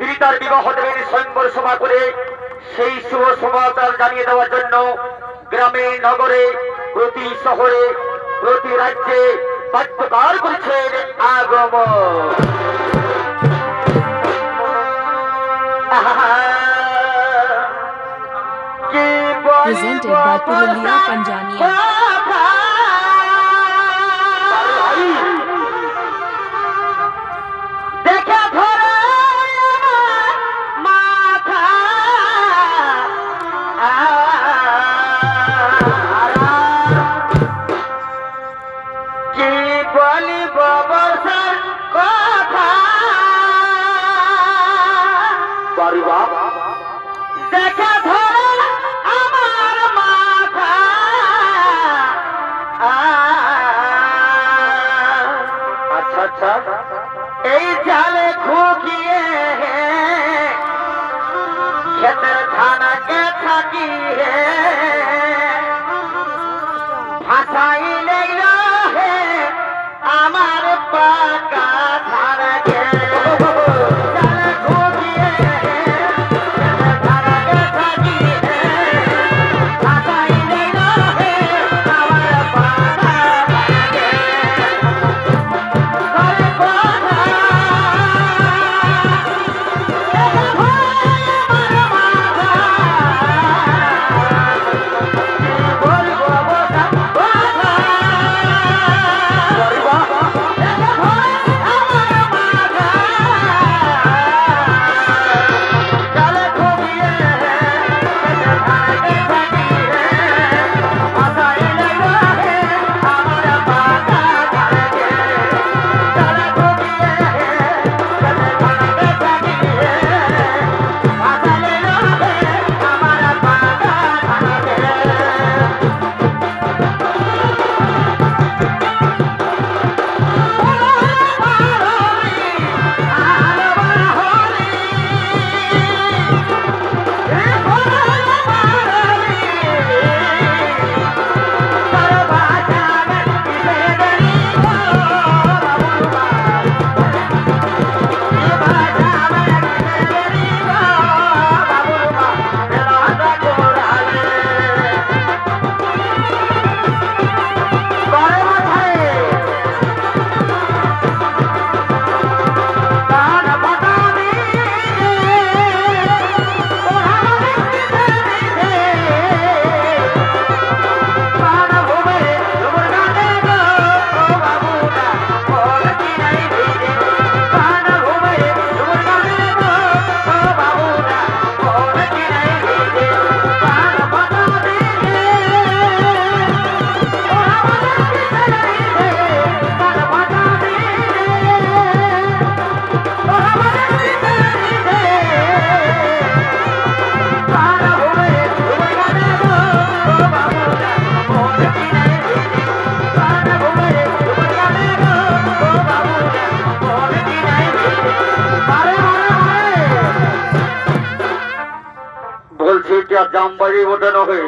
তিনি তার বিবাহ দেবেন স্বয়ংবর সভা করে। সেই শুভ সমাচার জানিয়ে দেওয়ার জন্য গ্রামে নগরে প্রতি শহরে প্রতি রাজ্যে বাদ্যকার করছেন আগমন। Presented by Purulia Panjania. এই জালে খুকিয়ে খেতের ধানকে থাকি ভাষাই নেই হে আমার পাকা ধানকে জামবাড়ি ওঠানো হয়ে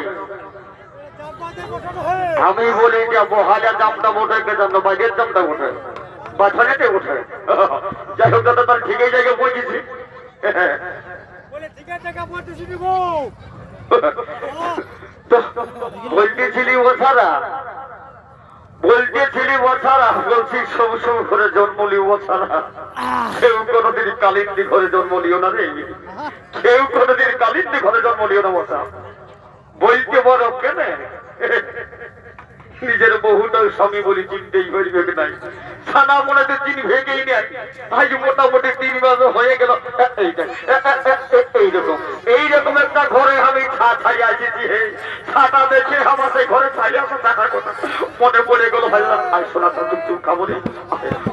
আমি বলি যে বহালে জামটা ওঠে কে জানো বাইরের জামটা ওঠে বাছানেতে ওঠে যাই হোক দাদা তার ঠিকই জায়গায় পৌঁছেছি বলতেছিলি ও ছাড়া বলছি সব সব ঘরে জন্মলি ও ছাড়া কেউ কোনোদিন কালিন্দি ঘরে জন্ম লিও না রে কেউ কোনোদিন কালিন্দি ঘরে জন্ম লিও না বসা বলতে বড় কেন নিজের বহুটা স্বামী বলি চিনতেই হইবে নাই ছানা মনে তো চিন ভেঙেই নেয় আজ মোটামুটি 3 মাস হয়ে গেল এইরকম একটা ঘরে আমি ছাই আসিছি হে ছাতা দেখে আমার সেই ঘরে ছাই আসা টাকার কথা মনে পড়ে গেল ভাই আয় সোনা চুপ খাবো রে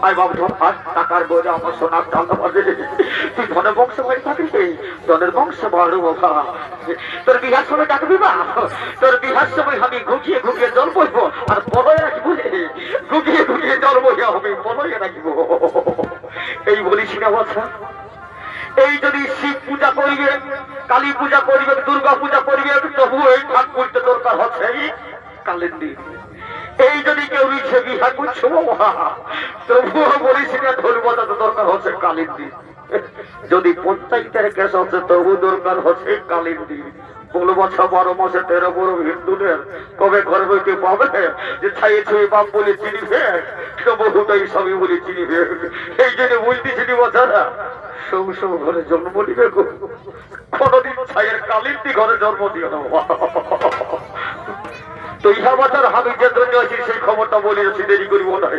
আয় বাবু ধর টাকার বইরে আমার সোনার টাকা বাজে তুই ধনের বংশ বাড়ি থাকিস ধনের বংশ বাড়ু বাবা তোর বিহার সময় ডাকবি বা তোর বিহার সময় আমি ঘুকিয়ে ঘুকিয়ে জল বইবো আর পলয়ে রাখবো ঘুকিয়ে ঘুকিয়ে জল বইয়া হবে পলয়ে রাখবো এই বলিস না বাছা এই যদি শিব পূজা করিবে কালী পূজা করিবে দুর্গা পূজা করিবে তবু এই ঠাক করতে দরকার হচ্ছে কালের দিন এই যদি কেউ ইচ্ছে বিহা করছো তবুও বলিস না ঢোল বাজাতে দরকার হচ্ছে কালের দিন যদি পঞ্চায়েতের কেস হচ্ছে তবু দরকার হচ্ছে কালিন্দি। 16 বছর 12 মাসে 13 বড় হিন্দুদের কবে ঘর বইতে পাবে যে ছাই ছুঁয়ে বাপ বলে চিনিবে, বহুটাই সবই বলে চিনিবে। এই জন্য বলতেছি বাচ্চারা সৌ সৌ ঘরে জন্ম নিবে গো, কোনদিন ছাইয়ের কালিন্দি ঘরে জন্ম দিও না। তো ইহা বছর আমি যে জন্য আছি সেই খবরটা বলিয়েছি, দেরি করিব না।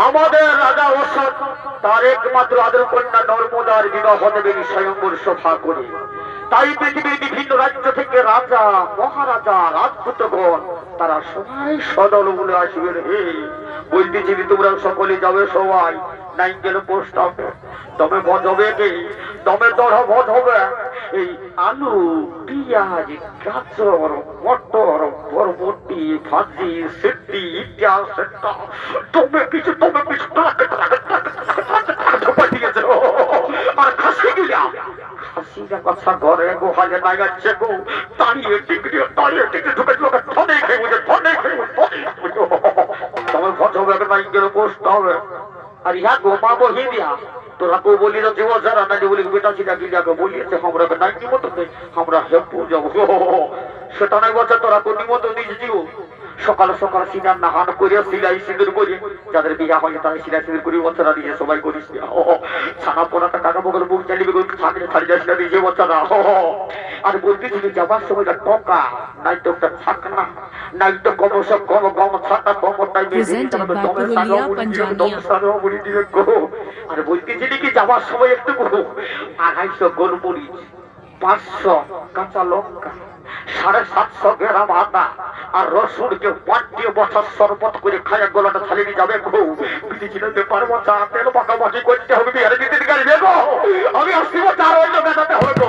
আমাদের রাজা অশোক তার একমাত্র আদর কন্যা নর্মদার বিবাহ দেবেন স্বয়ংবর সভা করে। তাই পৃথিবীর বিভিন্ন রাজ্য থেকে রাজা মহারাজা রাজপুত্রগণ তারা সবাই সদল বলে আসবেন। হে বলতেছি তোমরা সকলে যাবে, সবাই নাইকেল পোস্ট হবে, তবে বজবে কে তবে দড় ভজ হবে। এই আলু পেঁয়াজ গাজর মটর বরবটি ভাজি সিদ্ধি ইতিহাস তবে কিছু দিয়েছে। আর খাসি গিলাম খাসিটা কথা ঘরে গোহালে না যাচ্ছে গো, দাঁড়িয়ে টিকড়ি ঢুকে লোকের ফোনে খেয়ে বুঝে তবে ভজ হবে নাইকেল পোস্ট হবে। আর ইহা গোমা বহি দিয়া তোরা কেউ বলি না জীবন যারা না যে বলি বেটা চিটা গিলিয়াকে বলিয়েছে আমরা নাই নিমন্ত্রণ নেই, আমরা হেপু যাবো। সেটা নয় বছর তোরা কোন নিমন্ত্রণ দিয়েছি জীব। সকাল সকাল সিনার নাহান করে সিলাই সিঁদুর করে, যাদের বিয়া হয় তারা সিলাই সিঁদুর করি বছরা দিয়ে সবাই করিস ছানা পোড়াটা টাকা বগল মুখ চালিয়ে থাকলে ছাড়ি যাস না দিয়ে বছরা। আর বলতেছিলি যাবার সময় টকা নাই তো একটা ছাকনা নাই তো কমস কম গম ছাতা কমর টাইমে আর বলতেছিলি কি যাবার সময় একটু 250 গোলমরিচ 500 কাঁচা লঙ্কা 750 গ্রাম আদা আর রসুনকে পাটিয়ে বছর শরবত করে খায়া গলাটা ছালিয়ে যাবে গো। বিধিছিলাতে পারবো চা তেল মাখামাখি করতে হবে, বিহারে দিতে গাড়ি গো আমি আসছি চার অন্য বেটাতে হবে গো।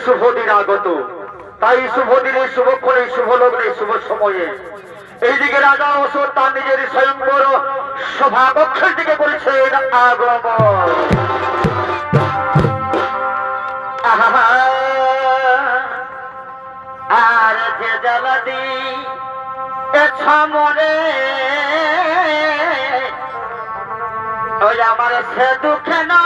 শুভ দিন আগত, তাই শুভ দিনে শুভক্ষণে শুভ লগ্নে শুভ সময়ে এইদিকে রাজা অশোক তার নিজের স্বয়ংবর সভা কক্ষের দিকে করেছেন আগমন। আর যে জ্বালাদি মরে ওই আমার সে দুঃখে না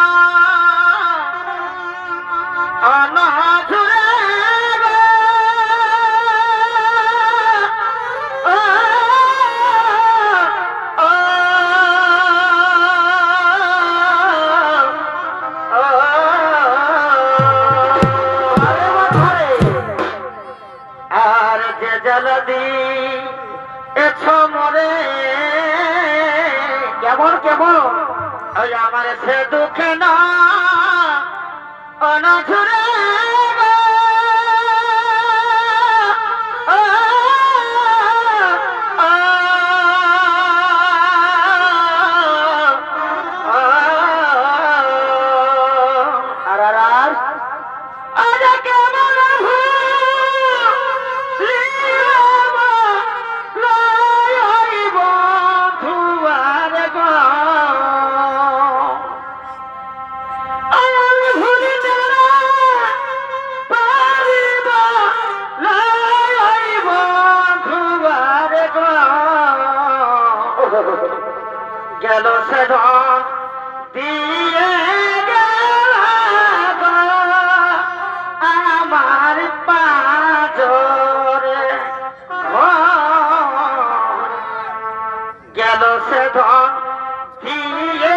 আর যে জলদি মরে কেমন কেমন ওই আমার সে দুঃখে না অনাঝুরে গেল সে দিয়ে আমার পাজরে গেল সে দিয়ে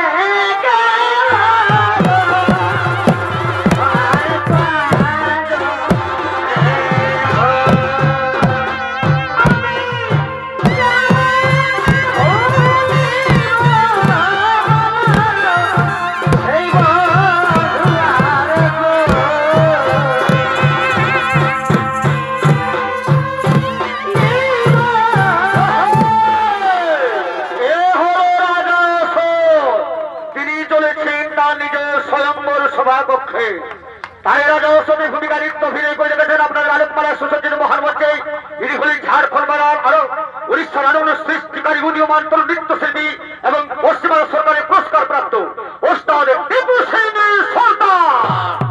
স্বয়ম্বর সভাকক্ষে তাই রাজস্বী ভূমিকা নৃত্য অভিনয় করে রেখেছেন আপনার আলোকমালা সুসজ্জিত মহান মঞ্চে। ইনি হলেন ঝাড়খণ্ড বাংলার আরো উড়িষ্যার আনন্দ সৃষ্টিকারী উদীয়মান তরুণ নৃত্যশিল্পী এবং পশ্চিমবঙ্গ সরকারের পুরস্কার প্রাপ্ত ওস্তাদ টিপু সিং সুলতান।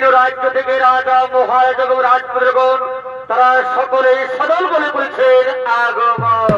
বিভিন্ন রাজ্য থেকে রাজা মহারাজ এবং রাজপুত্রগণ তারা সকলেই সদল বলে করেছেন আগমন।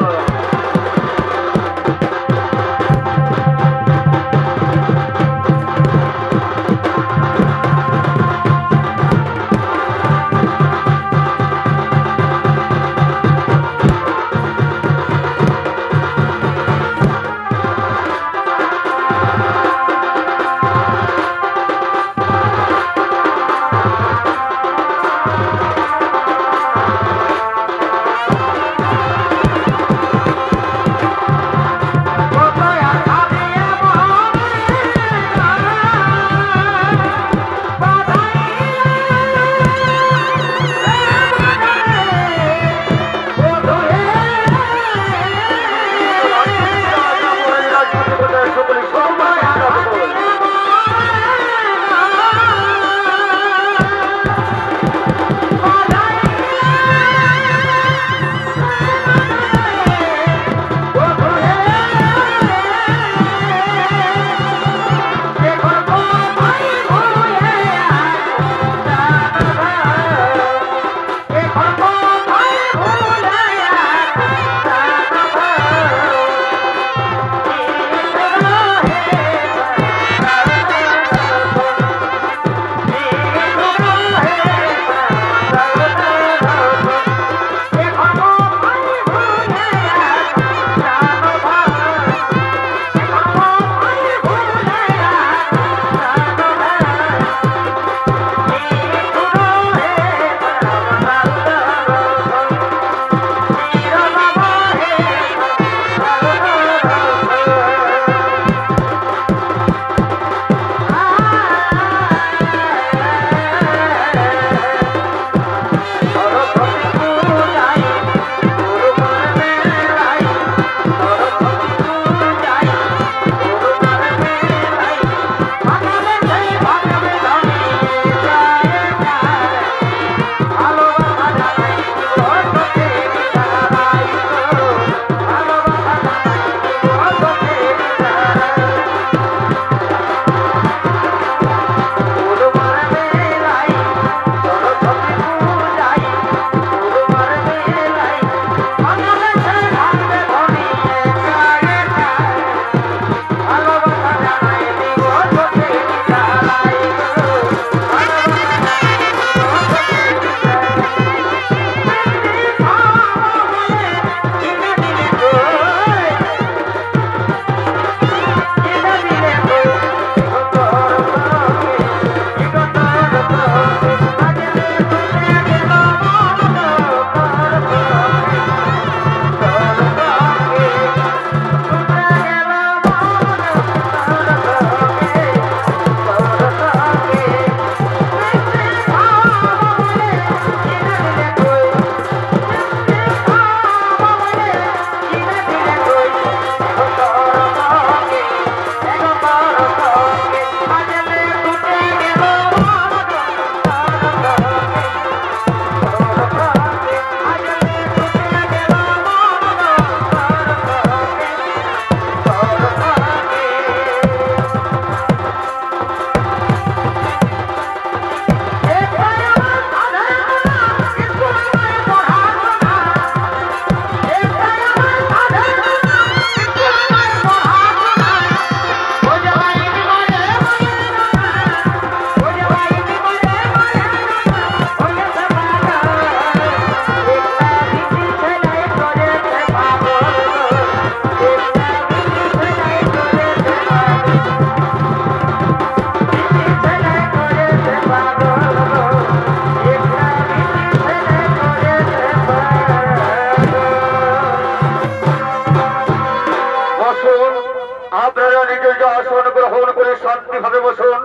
আপনারা নিজ আসন গ্রহণ করে শান্তিভাবে বসুন।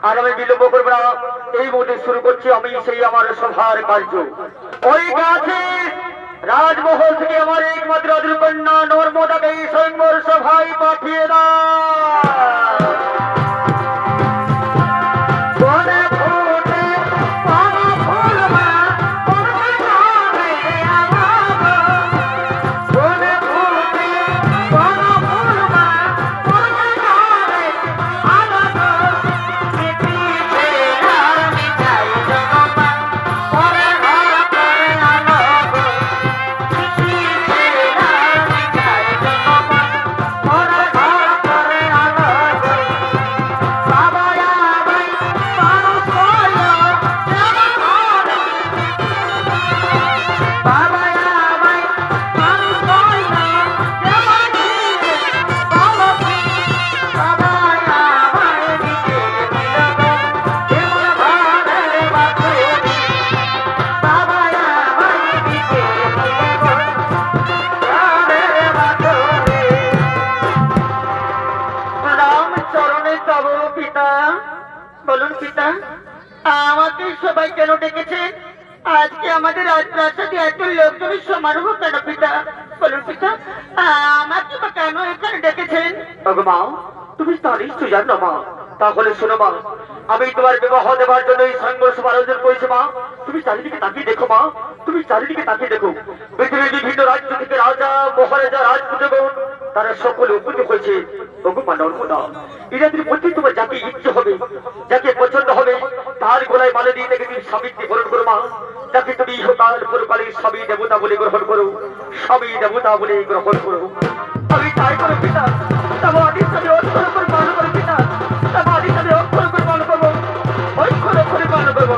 আর আমি বিলম্ব করবো না, এই মুহূর্তে শুরু করছি আমি সেই আমার সভার কার্য। ওই গাছে রাজমহল থেকে আমার একমাত্র কন্যা নর্মদাকে এই স্বয়ংবর সভায় পাঠিয়ে দাও। আমাকে সবাই কেন ডেকেছেন? আজকে আমাদের রাজপ্রাসাদে এত লোকজনের সমারোহ কেন পিতা? বলুন পিতা, আমাকে বা কেন এখানে ডেকেছেন? ওগো মা, তুমি তা নিশ্চয় জানো মা। তাহলে শোনো মা, আমি তোমার বিবাহ দেওয়ার জন্য এই সংঘর্ষ আয়োজন করেছি মা। তুমি চারিদিকে তাকিয়ে দেখো মা, তুমি চারিদিকে তাকিয়ে দেখো। পৃথিবীর বিভিন্ন রাজ্য থেকে রাজা মহারাজা রাজপুত্রগণ তারা সকলে উপস্থিত হয়েছে। ওগো মা নর্মদা, এদের মধ্যে তোমার যাকে ইচ্ছে হবে, যাকে পছন্দ হবে, তার গলায় মালা দিয়ে তাকে তুমি স্বামীকে বরণ করো মা। যাকে তুমি ইহকাল পরকালের স্বামী দেবতা বলে গ্রহণ করো, স্বামী দেবতা বলে গ্রহণ করো। আমি তাই করো পিতা, তবে আদিস আমি অক্ষর করে পালন করো পিতা, তবে আদিস আমি অক্ষর করে পালন করবো, অক্ষর করে পালন করবো।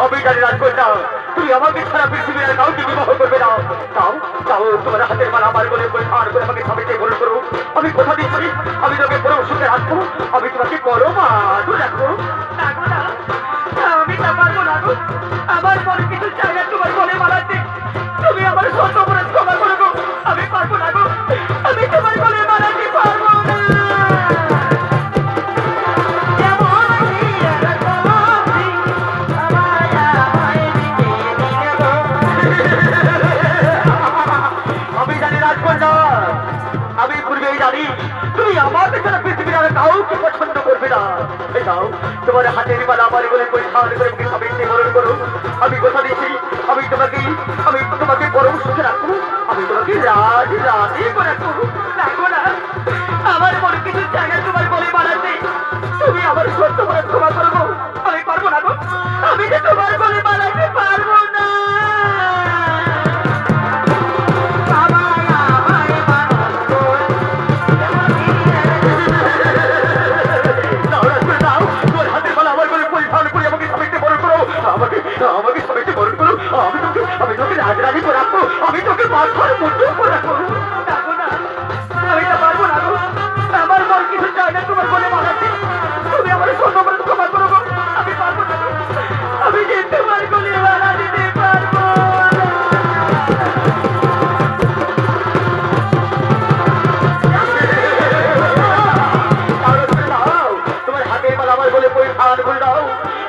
আমি জানি রাজকন্যা, তুমি আমাকে ছাড়া পৃথিবীর আর কাউকে বিবাহ করবে না। তাও তাও তোমার হাতের মালা আমার গলে পরিধান করে আমাকে স্বামীতে গ্রহণ করো। আমি কথা দিচ্ছি, আমি তোকে পরম সুখে রাখবো, আমি তোমাকে পরম আদর রাখবো। আমি তা পারবো না গো। আমার মনে কিছু চাই না তোমার গলে মালাতে। তুমি আমার সত্য অপরাধ ক্ষমা করো গো। আমি পারবো না গো, আমি তোমার গলে মালাতে পারবো না। আমি জানি রাজকন্যা, আমি পূর্বেই জানি তুমি আমাকে ছাড়া পৃথিবীর আর কাউকে পছন্দ করবে না। এই নাও তোমার হাতের মালা আমার গলে পরিধান করে আমাকে স্বামীতে বরণ করো। আমি কথা দিচ্ছি, আমি তোমাকে পরম সুখে রাখবো, আমি তোমাকে রাজ রানী করে রাখবো। রাখো না, আমার মনে কিছু চাই না তোমার গলে মালাতে। তুমি আমার সত্য অপরাধ ক্ষমা করো গো। আমি পারবো না গো, আমি যে তোমার গলে মালাতে পারবো না। আমাকে সবাইকে বরণ করো, আমি তোকে রাজরানি করে রাখবো, আমি তোকে মাথার মধ্যে করে রাখবো। রাখো না, আমি তা পারবো না গো। আমার মন কিছু চাই না তোমার গলে মালাতে। তুমি আমার সত্য অপরাধ ক্ষমা করো গো। আমি পারবো না গো, আমি যে তোমার গলে মালা দিতে পারবো না। তোমার হাতের মালা আমার বলে পরিধান করে দাও,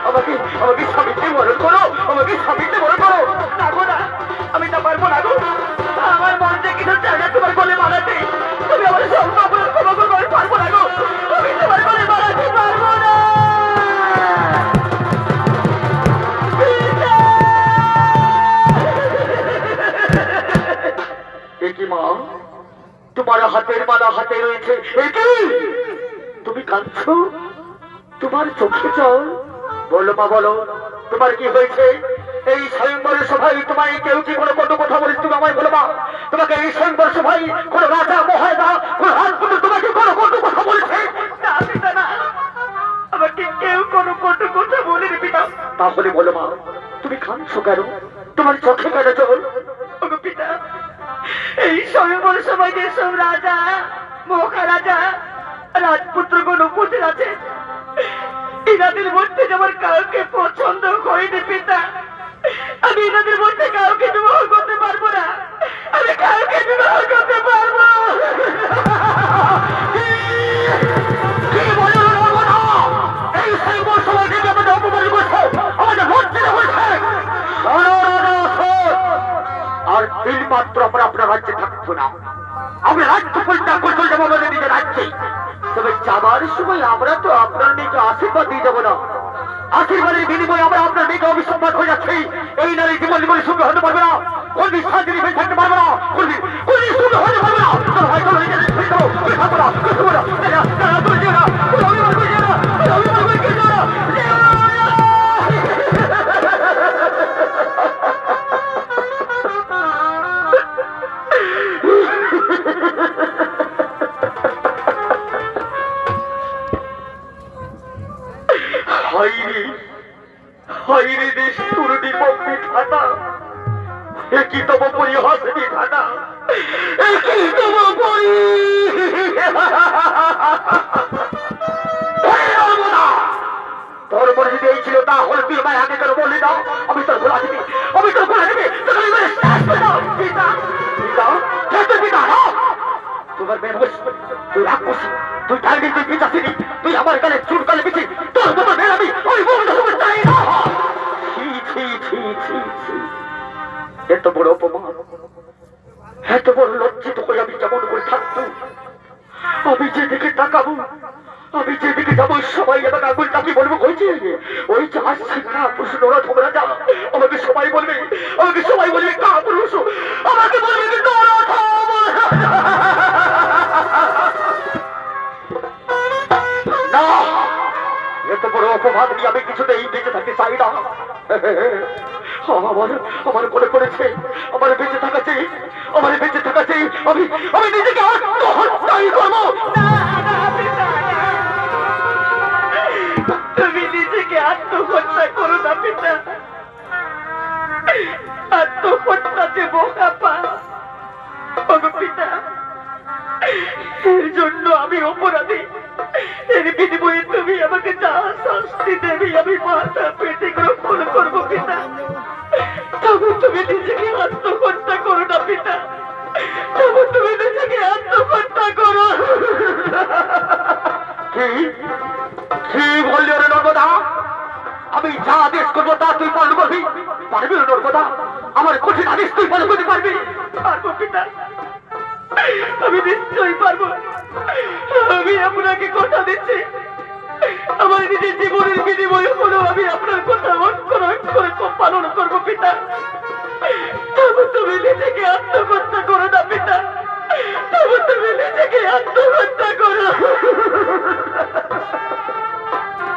আমাকে স্বামীতে বরণ করো, আমাকে স্বামীতে বরণ করো। রাখো না, আমি তা পারবো না গো। আমার মন যে কিছু চাই না তোমার গলে মালাতে। তুমি আমার সত্য অপরাধ ক্ষমা করো, আমি পারবো না গো, আমি তোমার গলে মালাতে পারবো না। কি মা, তোমার হাতের মালা হাতে রয়েছে, তুমি কাঁদছো, তোমার চোখে জল? বলো মা বলো, তোমার কি হয়েছে? এই স্বয়ংবর সভায় তোমায় কেউ কি কোনো কত কথা বলিস? তুমি আমায় বলো মা, তোমাকে এই স্বয়ংবর সভায় কোনো রাজা মহারাজা কোনো রাজপুত্র তোমাকে কোনো কত কথা বলেছে? না পিতা না, আমাকে কেউ কোনো কটু কথা বলেনি পিতা। তাহলে বলো মা, তুমি কাঁদছো কেন? তোমার চোখে কেন জল? ওগো পিতা, এই স্বয়ংবর সভায় যেসব রাজা মহারাজা রাজপুত্রগণ উপস্থিত আছে, এনাদের মধ্যে আমার কাউকে পছন্দ হয়নি পিতা। আমি এনাদের মধ্যে কাউকে বিবাহ করতে পারবো না, আমি কাউকে বিবাহ করতে পারবো না। কি বলো না? এই স্বয়ংবর সভায় থেকে আমাদের অপমান করছে, আমাদের লজ্জিত করছে। আর তিন মাত্র আমরা আপনার রাজ্যে থাকবো না, আমরা রাজ্য পরিত্যাগ করে চলে যাবো আমাদের নিজের রাজ্যে। তবে যাবার সময় আমরা তো আপনার মেয়েকে আশীর্বাদ দিয়ে যাবো না। আশীর্বাদের বিনিময়ে আমরা আপনার মেয়েকে অবিসম্মান হয়ে যাচ্ছি। এই নারী জীবন জীবনে সুখে হতে পারবে না, কোন শান্তি হয়ে থাকতে পারবে না, কোন সুখে হতে পারবে না। চলো ভাই, চলো নিজের থাকবো না, থাকবো না, হাইরে দেশ তুরুটি বম্বি ঠাটা, একই তব পরিহাসে ঠাটা, একই তব পরি। তোর মনে যদি এই ছিল তাহলে তুই ভাই আগে কেন বললি না আমি তোর গোলা দিবি আমি তোর গোলা দিবি তোকে আমি মেরে শেষ করে দাও পিতা পিতা কে তোর পিতা না তোমার মেয়ে হোস তুই রাগ করছিস তুই টাইনি তুই পিতাছিলি তুই আমার গালে চুট গালে পিছি তোর মতো মেয়ে আমি ওই বলটা তোমার চাই না ছি ছি ছি ছি ছি এত বড় অপমান এত বড় লজ্জিত করে আমি যেমন করে থাকতো আমি যেদিকে তাকাবো আমি যেদিকে যাবো সবাই আমাকে আঙুল চাপি বলবো কইছে ওই যে আসছে কা পুরুষ ওরা তোমরা যা আমাকে সবাই বলবে কা পুরুষ আমাকে বলবে কিন্তু না এত বড় অপবাদ নিয়ে আমি কিছুতেই বেঁচে থাকতে চাই না আমার মনে পড়েছে আমার বেঁচে থাকা চাই আমি নিজেকে আত্মহত্যাই করবো তুমি নিজেকে আত্মহত্যা করো না পিতা আত্মহত্যা যে বোকা পা পিতা এর জন্য আমি অপরাধী এর বিনিময়ে তুমি আমাকে যা শাস্তি দেবে আমি মাথা পেটে গ্রহণ করবো পিতা তবে তুমি নিজেকে আত্মহত্যা করো না পিতা তবে তুমি নিজেকে আত্মহত্যা করো কি বললি রে নর্মদা আমি যা আদেশ করবো তা তুই পালন করবি পারবি নর্মদা আমার কঠিন আদেশ তুই পালন করতে পারবি পারবো পিতা আমি নিশ্চয়ই পারবো আমি আপনাকে কথা দিচ্ছি আমার নিজের জীবনের বিনিময়ে হলেও আমি আপনার কথা অক্ষরে পালন করবো পিতা তবে তুমি নিজেকে আত্মহত্যা করো না পিতা তবে তুমি নিজেকে আত্মহত্যা করো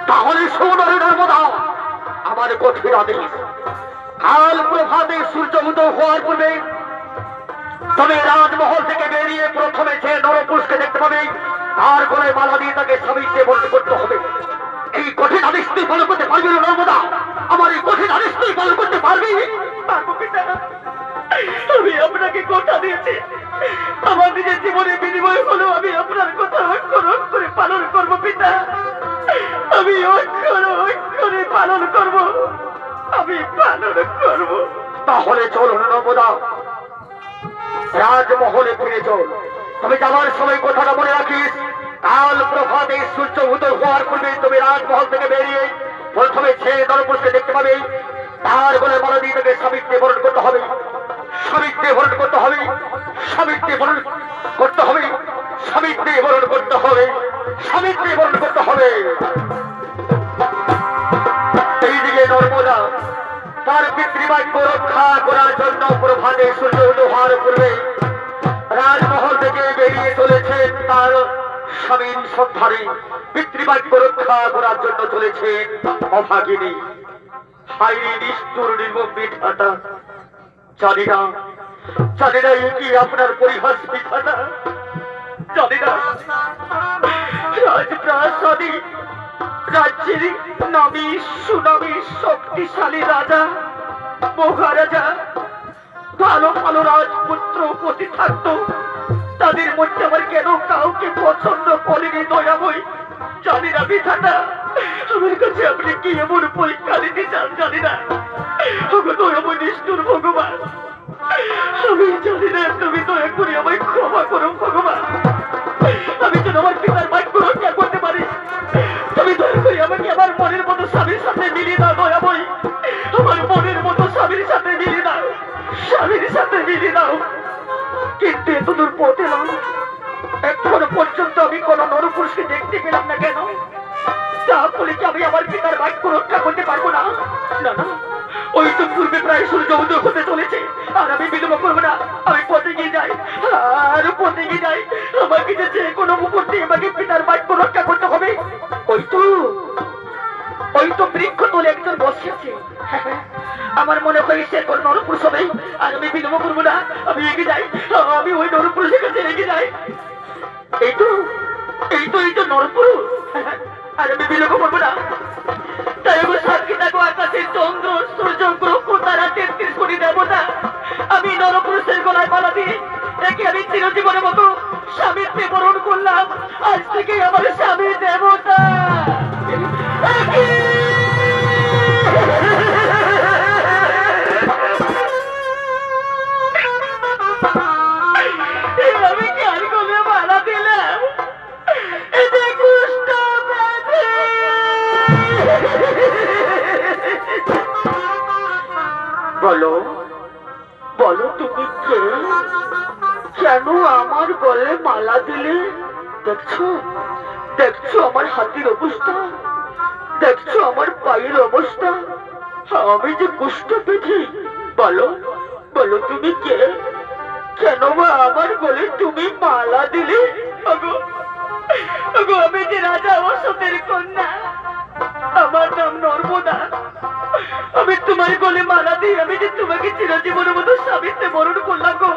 তাহলে শোন নর্মদা আমার কঠিন আদেশ কাল প্রভাতে সূর্য উদয় হওয়ার পূর্বে তবে রাজমহল থেকে বেরিয়ে প্রথমে যে নরপুরুষকে দেখতে পাবে তার গলায় মালা দিয়ে তাকে স্বামীকে বরণ করতে হবে এই কঠিন আদেশ তুই পালন করতে পারবি না নর্মদা আমার এই কঠিন আদেশ তুই পালন করতে পারবি পারবো পিতা আমি আপনাকে কথা দিয়েছি আমার নিজের জীবনের বিনিময় হলেও আমি আপনার কথা অক্ষরে পালন করবো পিতা আমি অক্ষরে পালন করবো তাহলে চল নর্মদা রাজমহলে ফিরে চল তবে যাওয়ার সময় কথাটা মনে রাখিস কাল প্রভাতে সূর্য উদয় হওয়ার পূর্বে তুমি রাজমহল থেকে বেরিয়ে প্রথমে যে নরপুরুষকে দেখতে পাবে তার গলায় মালা দিয়ে তাকে স্বামীকে বরণ করতে হবে স্বামীকে বরণ করতে হবে স্বামীকে বরণ করতে হবে স্বামীকে বরণ করতে হবে স্বামীকে বরণ করতে হবে এইদিকে নর্মদা তার পিতৃবাক্য রক্ষা করার জন্য প্রভাতে সূর্য উদয় হওয়ার পূর্বে রাজমহল থেকে বেরিয়ে চলেছেন তার স্বামীর সন্ধানে পিতৃবাক্য রক্ষা করার জন্য চলেছেন অভাগিনী হাইরে নিষ্ঠুর নির্মম বিধাতা জানি না এ কি আপনার পরিহাস বিধাতা জানি না রাজপ্রাসাদে রাজ্যের নামী সুনামী শক্তিশালী রাজা মহারাজা ভালো ভালো রাজপুত্র পতি থাকতো তাদের মধ্যে আমার কেন কাউকে পছন্দ করেনি দয়াময় জানি না বিধাতা আমার কাছে আপনি কি এমন পরীক্ষা দিতে চান জানি না দয়াময় নিষ্ঠুর ভগবান আমি জানি না তুমি দয়া করে আমায় ক্ষমা করো ভগবান আমি যেন আমার পিতার বাক্য রক্ষা করতে পারি তুমি দয়া করে আমাকে আমার মনের মতো স্বামীর সাথে মিলিয়ে দাও দয়াময় আমার মনের মতো স্বামীর সাথে মিলিয়ে দাও কিন্তু এতদূর পথ এলাম এখনো পর্যন্ত আমি কোন নরপুরুষকে দেখতে পেলাম না কেন তাহলে কি আমি আমার পিতার বাক্য রক্ষা করতে পারবো না না ওই তো পূর্বে প্রায় সূর্য উদয় হতে চলেছে আর আমি বিলম্ব করবো না আমি পথে গিয়ে যাই আমাকে যে কোনো মুহূর্তে আমাকে পিতার বাক্য রক্ষা করতে হবে ওই তো বৃক্ষ তোলে একজন বসে আছে আমার মনে হয় সে কোন নরপুরুষ হবে আর আমি বিলম্ব করবো না আমি এগিয়ে যাই আমি ওই নরপুরুষের কাছে এগিয়ে যাই এই তো নরপুরুষ আর আমি বিলম্ব করবো না তাই আমার সাক্ষী থাকো আকাশের চন্দ্র সূর্য গ্রহ তারা 33 কোটি দেবতা আমি নরপুরুষের গলায় মালা দিয়ে একে আমি চিরজীবনের মতো স্বামীত্বে বরণ করলাম আজ থেকে আমার স্বামী দেবতা তুমি কে? কেন আমার গলে মালা দিলে? দেখছো দেখছো আমার হাতের অবস্থা, দেখছো আমার পায়ের অবস্থা, আমি যে কুষ্ঠ পেয়েছি। বলো বলো তুমি কে? কেন বা আমার গলে তুমি মালা দিলে? ওগো ওগো, আমি যে রাজা অশোকের কন্যা, আমার নাম নর্মদা। আমি তোমার গলে মালা দিয়ে আমি যে তোমাকে চিরজীবনের মতো স্বামীতে বরণ করলাম গো।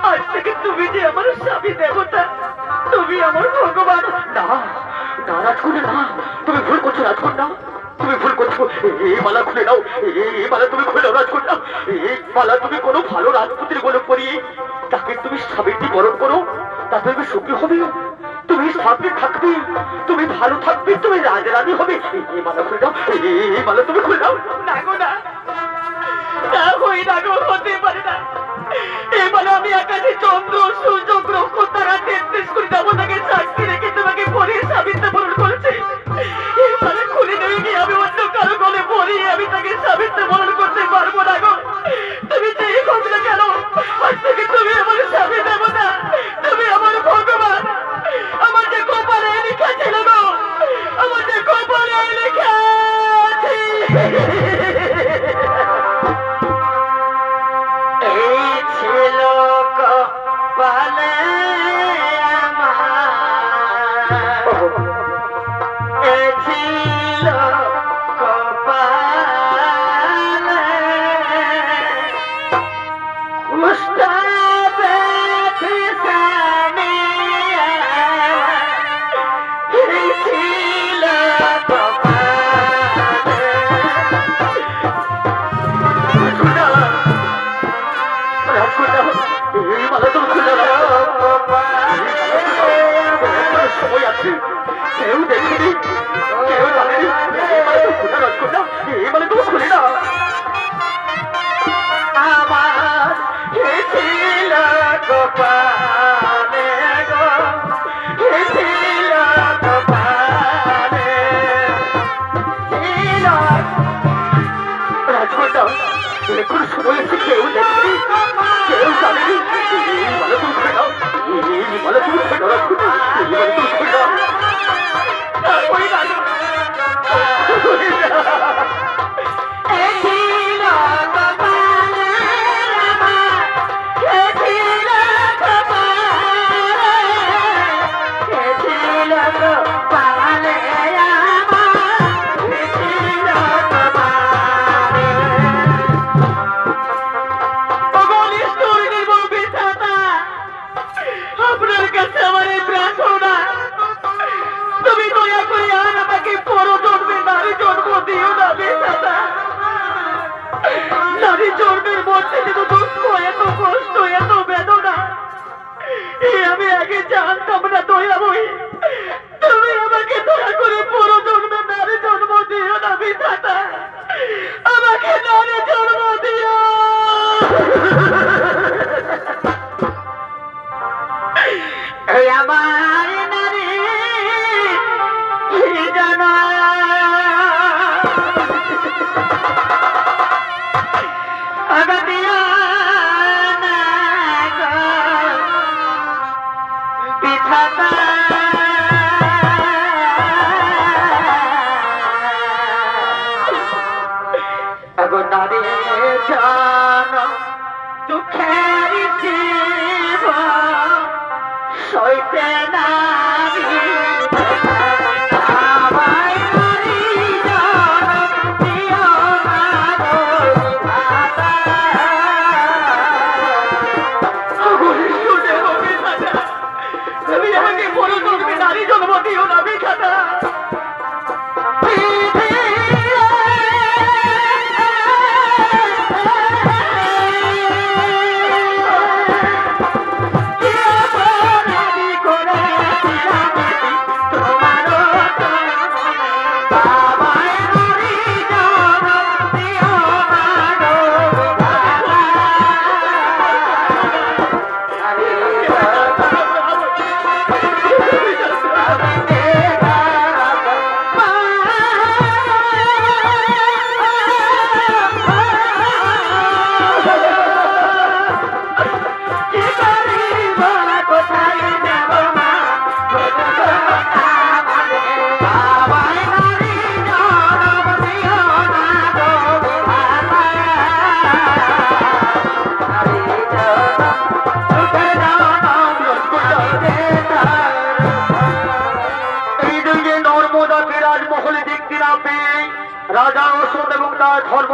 আজ থেকে তুমি যে আমার স্বামী দেবতা, তুমি আমার ভগবান। না না রাজকন্যা, না, তুমি ভুল করছো রাজকন্যা, তুমি ভুল করছো। এই মালা খুলে নাও, এই মালা তুমি খুলে নাও রাজকন্যা। এই মালা তুমি কোনো ভালো রাজপুত্রের গলে পরিয়ে তাকে তুমি স্বামীটি বরণ করো, তাতে তুমি সুখী হবে, তুমি সাথে থাকবে, তুমি ভালো থাকবে, তুমি রাজরানী হবে। এই মালা খুলে দাও, এই মালা তুমি খুলে দাও। না গো না, না হই না গো, হতে পারে না। এই মালা আমি আকাশে চন্দ্র সূর্য গ্রহ তারা 33 কোটি দেবতাকে সাক্ষী রেখে তোমাকে পরিয়ে স্বামীতে বরণ করেছে। এই মালা খুলে নিয়ে গিয়ে আমি অন্য কারো গলে পরিয়ে আমি তাকে স্বামীতে বরণ করতে পারবো না গো। তুমি যে এই ভাবলে কেন? আজ থেকে তুমি আমার স্বামী দেবতা, তুমি আমার ভগবান। আমার যে কপালে লেখা ছিল গো, আমার যে কপালে লেখা এই ছিল কপালে আমার, এই ছিল কপালে মুস্তাবে ফিসানিয়া, এই ছিল কপালে। এই মালা তুমি খুলে দাও, সময় আছে, কেউ দেখেনি, কেউ জানেনি। এই মালা তুমি খুলে রাজকন্যা, এই মালা তুমি খুলে দাও। আমার ছিল কপালে গো, ছিল কপালে, ছিল রাজকন্যা। এখন সময় আছে, কেউ দেখেনি, কেউ জানেনি। এই মালা তুমি খুলে দাও, এই মালা তুমি খুলে দাও রাজকন্যা, এই মালা তুমি খুলে দাও। ওই রাজা আপনার কাছে আমার এই প্রার্থনা, তুমি দয়া করে আর আমাকে পরজন্মে নারী জন্ম দিও না বেচারা। নারী জন্মের মধ্যে এত দুঃখ, এত কষ্ট, এত বেদনা, আমি আগে জানতাম না। দয়া বই, তুমি আমাকে দয়া করে পরজন্মে নারী জন্ম দিও না বেচারা, আমাকে নারী জন্ম দিও। এই আমার নারী জানা আগাতিয়া না গো বিধাতা, আগো নারী জানা দুঃখের জীবন সইতে নারী। আমায় নারী জনম দিও না গো বিধাতা। শুনে গো বিধাতা, তুমি আমাকে পরজন্মে নারী জন্ম দিও না বিধাতা। করে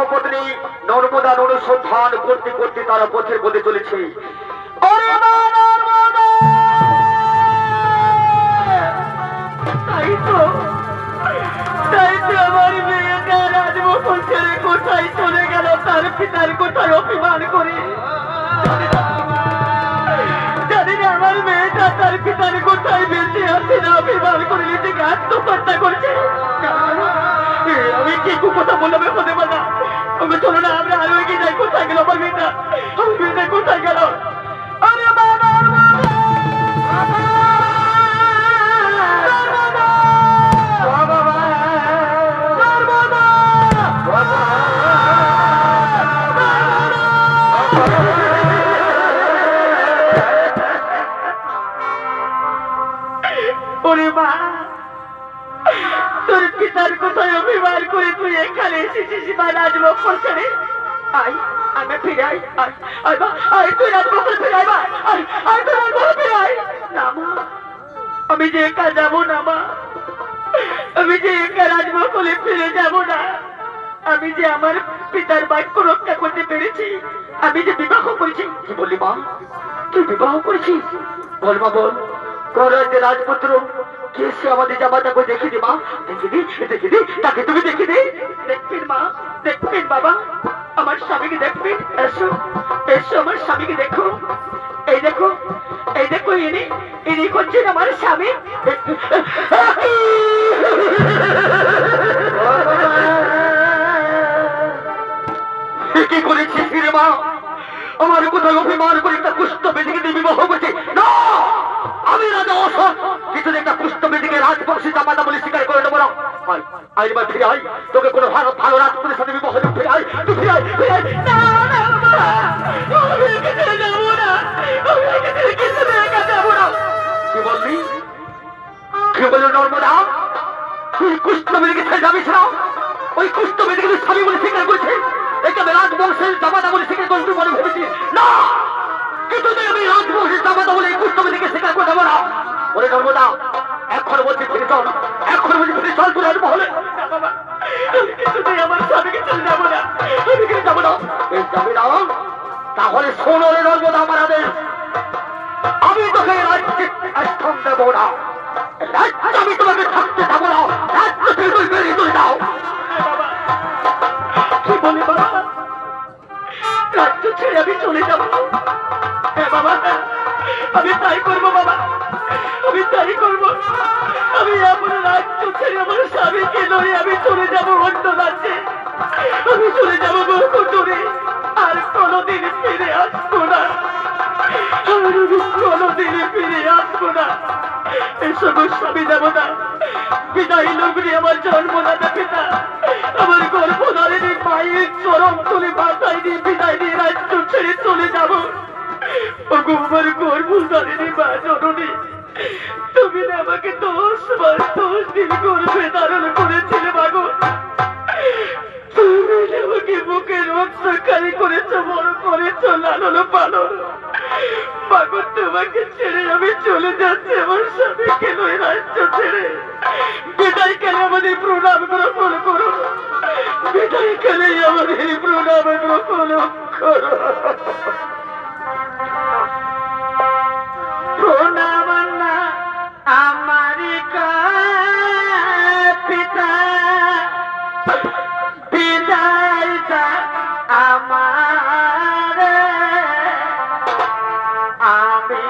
ধর্মপত্নী নর্মদার অনুসন্ধান করতে করতে তারা পথের মধ্যে চলেছে। তাই তো আমার মেয়েটা রাজমহল ছেড়ে কোথায় চলে গেল, তার পিতার কোথায় অভিমান করে। জানি না আমার মেয়েটা তার পিতার কোথায় বেঁচে আছে না অভিমান করে নিজেকে আত্মহত্যা করছে। আমি কি কথা বললাম হতে পারে না। আমি চলো না, আমরা আরো এগিয়ে যাই। কোথায় গেল আমার মেয়েটা? আমার মেয়েটা কোথায় গেল? আরে বাবা ওরে মা, তোর পিতার কোথায় অভিমান করে তুই এখানে এসেছিস মা রাজমহল ছেড়ে? আয় আমি ফিরে আয়, আয় তুই রাজমহল ফিরে আয়, আয় তুই রাজমহল ফিরে আয়। না মা, আমি যে একা যাবো না মা, আমি যে একা রাজমহলে ফিরে যাবো না। আমি যে আমার পিতার বাক্য রক্ষা করতে পেরেছি, আমি যে বিবাহ করেছি। কি বললি মা, তুই বিবাহ করেছিস? বল মা বল, তোর যে রাজপুত্র কে সে আমাদের জামাতাকে দেখে দি মা, দেখে দি তাকে তুমি দেখে দি। দেখবেন মা, দেখবেন বাবা, আমার স্বামীকে দেখবেন। এসো এসো আমার স্বামীকে দেখো। এই দেখো, এই দেখো, ইনি করছেন আমার স্বামী। কি করেছিস রে মা? আমার কোথায় অভিমান করে একটা কুষ্ঠ বেদিকে দিয়ে বিবাহ করছি না? আমি রাজা অসৎ কিছু একটা কুষ্ঠ বেদিকে রাজবংশী জামাতা বলে স্বীকার করে নেবো না। আইবার ফিরে আয়, তোকে কোনো ভালো রাজপুরের সাথে বিবাহ দেবো। ফিরে আয়, তুই ফিরে আয়, ফিরে আয়। না না বাবা, আমি একে ছেড়ে যাবো না, আমি একে ছেড়ে কিছু একা যাবো না। কি বললি? কি বললি নর্মদা? তুই কুষ্ঠ বেদিকে ছেড়ে যাবিস না? ওই কুষ্ঠ বেদিকে তুই স্বামী বলে স্বীকার করেছিস? একে আমি রাজবংশের জামাতা বলে স্বীকার করতে মনে ভেবেছিস না? কিন্তু আমি রাজবংশের জামাতা বলে এই কুষ্ঠ বেদিকে স্বীকার করে দেবো না। ওরে নর্মদা, এখন বলছি ফিরে চল, এখন বলছি ফিরে চল তুই রাজমহলে। কিছুতেই আমার স্বামীকে চলে যাবো না, আমি কিন্তু যাবো না। এই যাবি না? তাহলে শোনো রে নর্মদা, আমার আদেশ, আমি তোকে রাজ্যে স্থান দেবো না। রাজ্যে আমি তোমাকে থাকতে যাবো না। রাজ্য থেকে তুই বেরিয়ে চলে যাও। কি বলে বাবা? রাজ্য ছেড়ে আমি চলে যাবো? হ্যাঁ বাবা, আমি তাই করবো বাবা, আমি তাই করবো। আমি এমন রাজ্য ছেড়ে আমার স্বামীকে নয় আমি চলে যাবো অন্য রাজ্যে। আমি চলে যাবো বহুদূরে, আর কোনোদিন ফিরে আসবো না, কোনোদিন ফিরে আসবো না। এসব স্বামী যাবো না। বিদায়ী লোকরি আমার জন্মদাতা পিতা, আমার গর্ভধারিণী মায়ের চরম তুলে মাথায় নিয়ে বিদায় নিয়ে রাজ্য ছেড়ে চলে যাবো। আমার গর্ভধারিণী মা জননী, তুমি না আমাকে 10 মাস 10 দিন গর্ভে ধারণ করেছিলে মাগো। তুমি আমাকে বুকে রক্তকারী করেছো, বড় করেছো, লালন পালন। মাগো তোমাকে ছেড়ে আমি চলে যাচ্ছি আমার স্বামীকে নয় রাজ্য ছেড়ে। বিদায় কালে আমাদের প্রণাম গ্রহণ করো, বিদায় কালে আমাদের প্রণাম গ্রহণ করো। প্রণাম না আমার পিতা, বিদায় আমার, আমি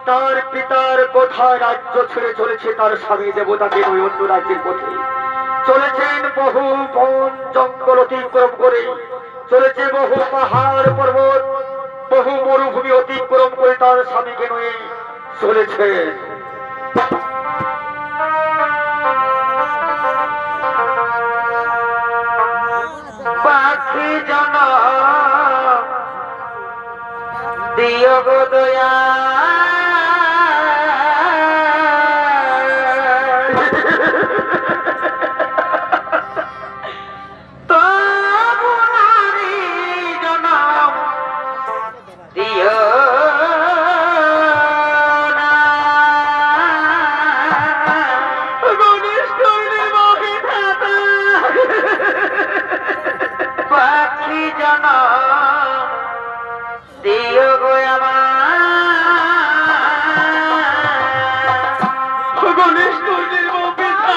তার পিতার কোথায় রাজ্য ছেড়ে চলেছে তার স্বামী দেবতাকে ওই অন্য রাজ্যের পথে চলেছেন। বহু বন জঙ্গল অতিক্রম করে চলেছে, বহু পাহাড় পর্বত, বহু মরুভূমি অতিক্রম করে তার স্বামীকে নিয়ে চলেছে। পাখি জন দিয় গো দয়া, তবু নারী জন দিয় না। ঘনিষ্ঠ নির্মোহিতা পাখি জন দিয় গো আমার ঘনিষ্ঠ নির্মোহিতা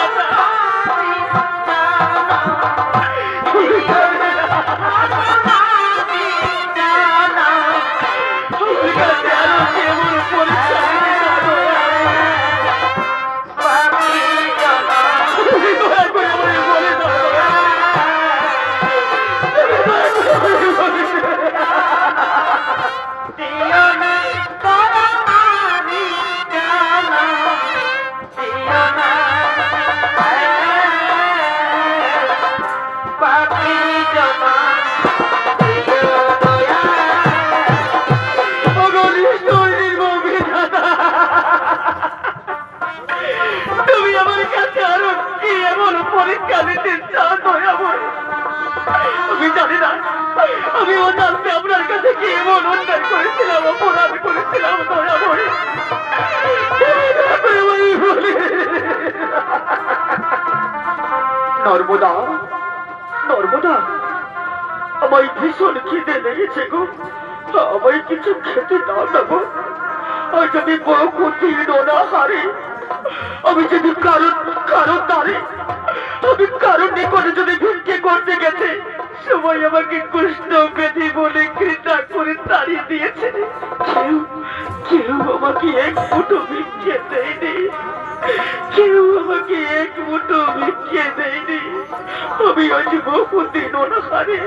আমি জানি না, আমি অজান্তে আপনার কাছে কি এমন অন্যায় করেছিলাম, অপরাধ করেছিলাম দয়াময়। নর্মদা, নর্মদা, আমায় ভীষণ খিদে লেগেছে গো, আমায় কিছু খেতে দাও না গো। আর যদি বড় কঠিন না হারে, আমি যদি কারণ দাঁড়ে, আমি কারণ নিকটে যদি ভিক্ষে করতে গেছে, সবাই আমাকে কুষ্ঠ বেঁধে বলে ঘৃণা করে তাড়িয়ে দিয়েছে। কেউ কেউ আমাকে এক মুঠো ভিক্ষে দেয়নি, কেউ আমাকে এক মুঠো ভিক্ষে দেয়নি। আমি আজ বহুদিন অনাহারে।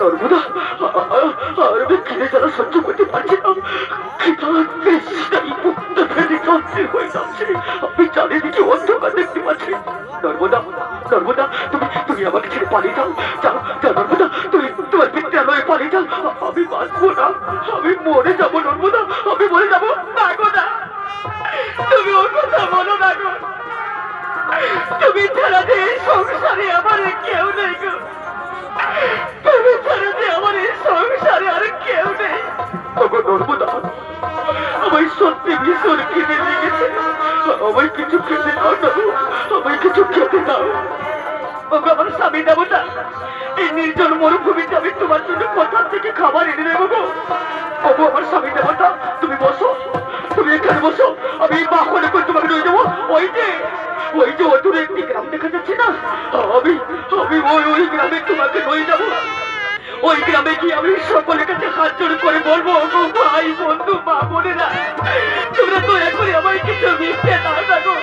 নর্মদা, আর আমি খিদে যারা সহ্য করতে পারছি না, আমি চারিদিকে অন্ধকার দেখতে পাচ্ছি। নর্মদা, নর্মদা, তুমি আমাকে ছেড়ে পালিয়ে যাও, যাও যাও নর্মদা, তুমি তোমার বিদ্যালয়ে পালিয়ে যাও। আমি বাঁচবো না, আমি মরে যাবো নর্মদা, আমি মরে যাবো। না গো না, তুমি ওর কথা বলো না গো, তুমি ছাড়া যে এই সংসারে আমার কেউ নেই গো, তুমি ছাড়া যে আমার এই সংসারে আর কেউ নেই। ওগো নর্মদা, আমায় সত্যি ভীষণ খিদে লেগেছে, আমায় কিছু খেতে দাও না, আমায় কিছু খেতে দাও। ওগো আমার স্বামী দেবতা, এই নির্জন মরুভূমিতে আমি তোমার জন্য কোথা থেকে খাবার এনে দেবো গো। ওগো আমার স্বামী দেবতা, তুমি বসো, তুমি এখানে বসো, আমি বাহনে করে তোমাকে নিয়ে যাবো। ওই যে অদূরে একটি গ্রাম দেখা যাচ্ছে না, আমি ওই গ্রামে তোমাকে নিয়ে যাবো। ওই গ্রামে গিয়ে আমি সকলের কাছে হাত জোড় করে বলবো, গো ভাই বন্ধু মা বোনেরা, তোমরা দয়া করে আমায় কিছু ভিক্ষে দাও না গো।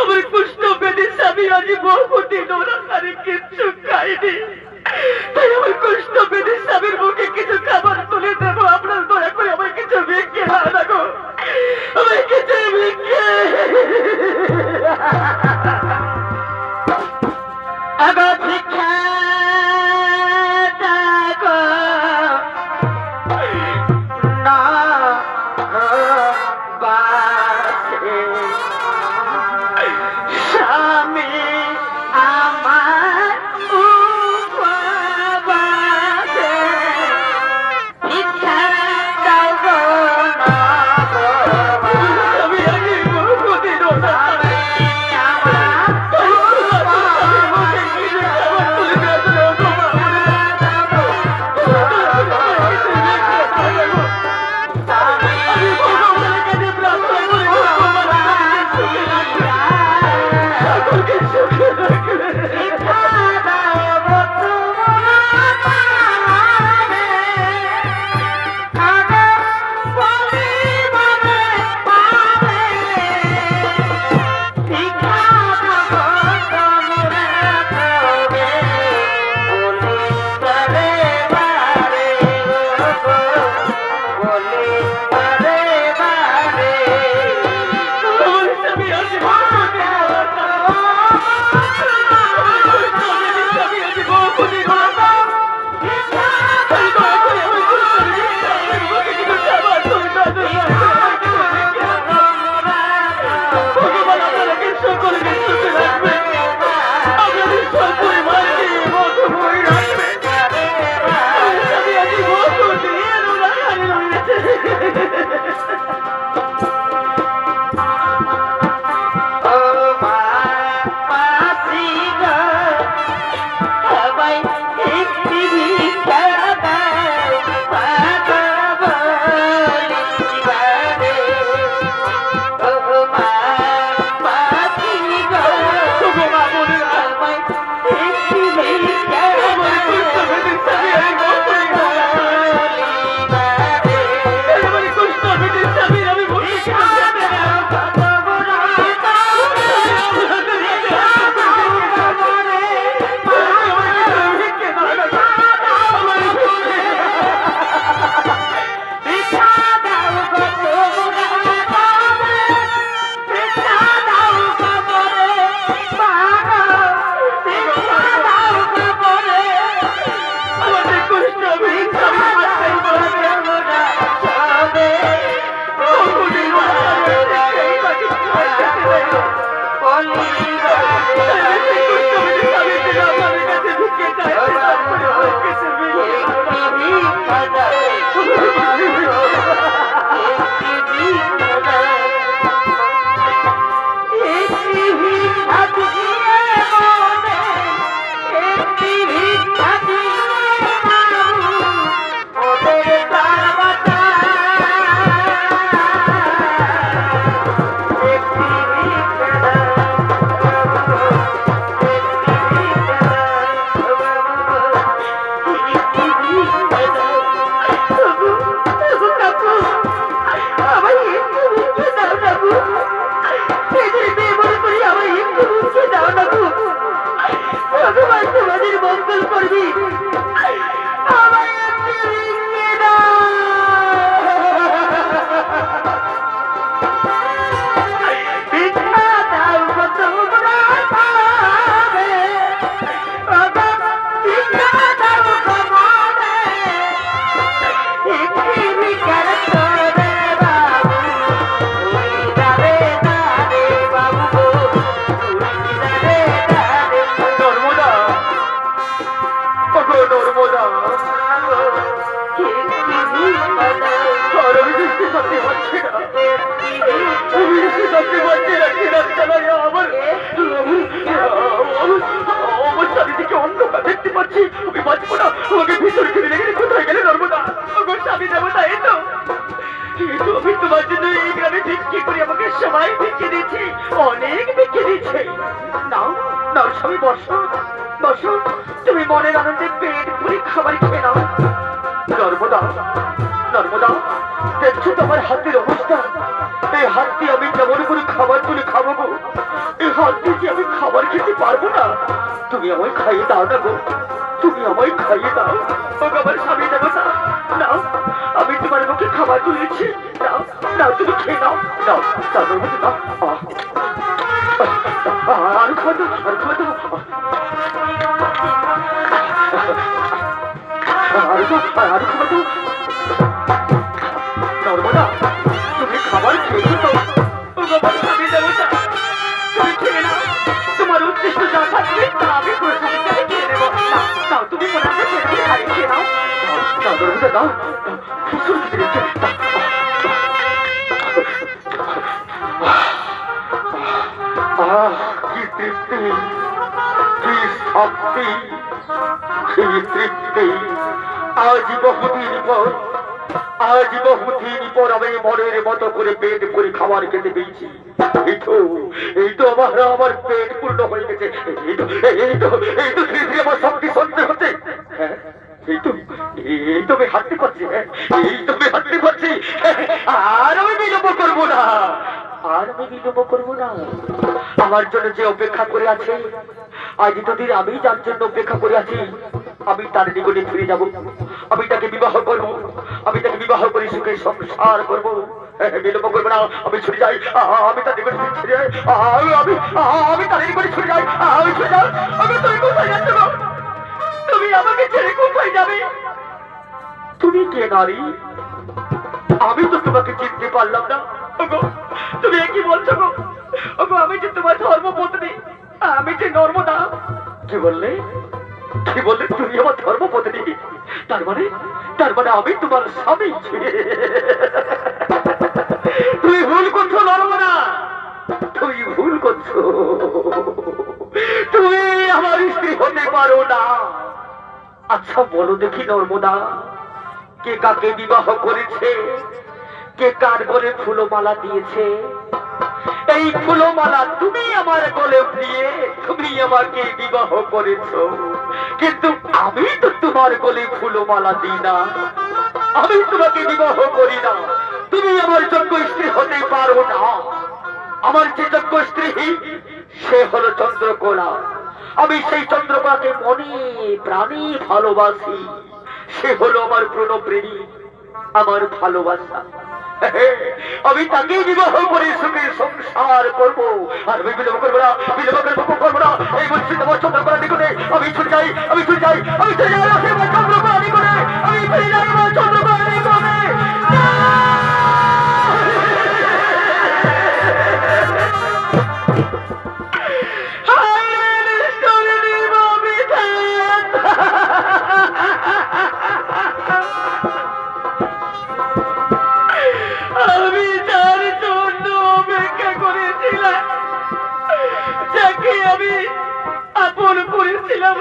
আমার কুষ্ঠ বেঁধে স্বামী আজ বহুদিন ওনারে কিচ্ছু খাইনি, তাই আমার কুষ্ঠ বেঁধে স্বামীর মুখে কিছু খাবার তুলে দেবো। আপনার দয়া করে আমায় কিছু ভিক্ষে দাও না গো, আমায় কিছু ভিক্ষে। আবার ভিক্ষা স্বামী আমার উপর থাকতে পারছি না কিনার চালাই আমার চারিদিকে অন্ধকার দেখতে পাচ্ছি আমি বাঁচবো না আমাকে ভিতরে ছেড়ে রেখে কোথায় গেলে নর্মদা আমার স্বামী দেবতা এই তো আমি তোমার জন্য এই গ্রামে ভিক্ষি করে আমাকে সবাই ভিক্ষি দিচ্ছি অনেক ভিক্ষি দিচ্ছে নাও নাও স্বামী বসো বসো তুমি মনের আনন্দে পেট ভরে খাবার খেয়ে নাও নর্মদা নর্মদা দেখছো তো আমার হাতের অবস্থা এই হাত দিয়ে আমি কেমন করে খাবার তুলে খাবো গো এই হাত দিয়ে যে আমি খাবার খেতে পারবো না তুমি আমায় খাইয়ে দাও না গো তুমি আমায় খাইয়ে দাও ও আমার স্বামী দেবতা নাও আমি তোমার মুখে খাবার তুলেছি নাও নাও তুমি খেয়ে নাও নাও তার মধ্যে নাও আর খাওয়া দাও আর খাওয়া দাও আর খাওয়া দাও নর্মদা তুমি খাবার খেয়েছো তো ও বাবা স্বামী দেবতা তুমি খেয়ে নাও তোমার উদ্দেশ্য যা থাকবে তা আমি প্রসাদের সাথে খেয়ে নেবো নাও তুমি মনে হয় খেয়ে নাও নর্মদা দাও ভীষণ খেয়ে কি তৃপ্তি কি শান্তি কি তৃপ্তি আজ বহুদিন পর আমি মনের মতো করে পেট করে খাবার খেতে পেয়েছি এই তো আমার পেট পূর্ণ হয়ে গেছে এই তো ধীরে ধীরে আমার শক্তি সঞ্চয় হচ্ছে এই তো আমি হাঁটতে পারছি আর আমি বিলম্ব করবো না আমার জন্য যে অপেক্ষা করে আছে আজ এতদিন আমি যার জন্য অপেক্ষা করে আছি আমি তার নিকটে ফিরে যাব আমি তাকে বিবাহ করব আমি তাকে বিবাহ করে সুখে সংসার করব বিলম্ব করবো না আমি ছুটে যাই আমি তার নিকটে ছুটে যাই আমি তার নিকটে ছুটে যাই আমি ছুটে যাই আমি তুমি কোথায় যাচ্ছ তুমি আমাকে ছেড়ে কোথায় যাবে তুমি কে নারী আমি তো তোমাকে চিনতে পারলাম না ওগো তুমি কি বলছো গো ওগো আমি যে তোমার ধর্মপত্নী আমি যে নর্মদা কি বললে তুমি আমার ধর্মপত্নী তার মানে আমি তোমার স্বামী তুমি ভুল করছো নর্মদা তুমি ভুল করছো তুমি আমার স্ত্রী হতে পারো না আচ্ছা বলো দেখি নর্মদা কে কাকে বিবাহ করেছে কে কার গলে ফুলমালা দিয়েছে এই ফুলমালা তুমি আমার গলে দিয়ে তুমি আমাকে বিবাহ করেছো কিন্তু আমি তো তোমার গলে ফুলমালা দিই না আমি তোমাকে বিবাহ করি না তুমি আমার যোগ্য স্ত্রী হতে পারো না আমার যে যোগ্য স্ত্রী সে হলো চন্দ্রকোলা আমি সেই চন্দ্রকোলাকে মনে প্রাণে ভালোবাসি সে হলো আমার প্রণপ্রেমী আমার ভালোবাসা আমি তাকে বিবাহ করে সুখে সংসার করবো আর আমি বিলম্ব করবো না এই বলছি তোমার চন্দ্রকোলা নিকটে আমি ছুটে যাই চন্দ্রকোলা নিকটে আমি ফিরে যাই আমার চন্দ্রকোলা নিকটে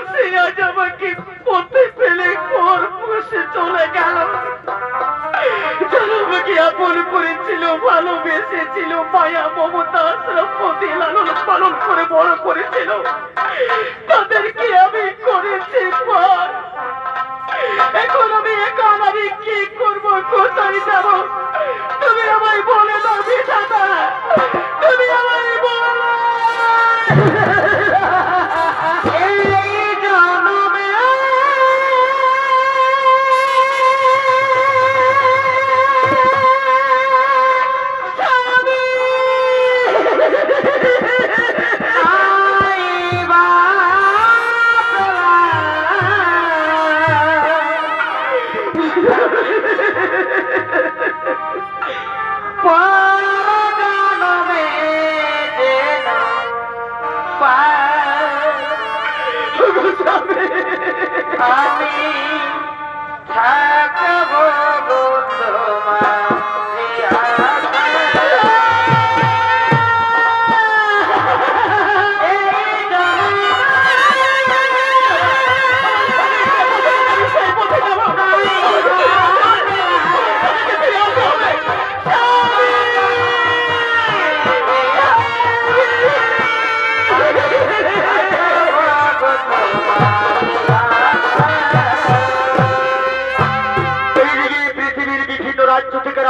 সে আজ আমাকে পথে ফেলে ঘর বসে চলে গেল আমাকে আপন করেছিল ভালোবেসেছিল মায়া মমতা প্রতি লালন পালন করে বড় করেছিল তাদেরকে আমি করেছি পর এখন আমি কি করবো কোথায় যাবো তুমি আমায় বলে দাও বিধাতা তুমি আমায় বলো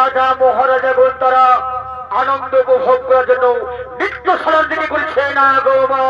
রাজা মহারাজাগণ তারা আনন্দ উপভোগ করার জন্য নৃত্যশালার দিকে করেছে না গো মা।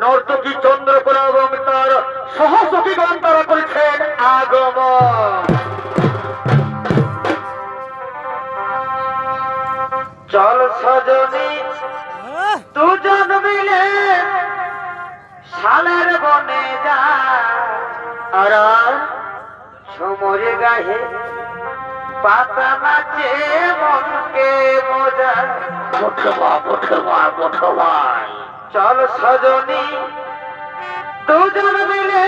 নর্তকী চন্দ্রকোলা এবং তার সহসখীগণ তারা করেছেন আগমন। চল সজনী দুজন মিলে শালের বনে যা আর সমর গাহে পাতা নাচে মনকে মজা। চল সজনী দুজন মিলে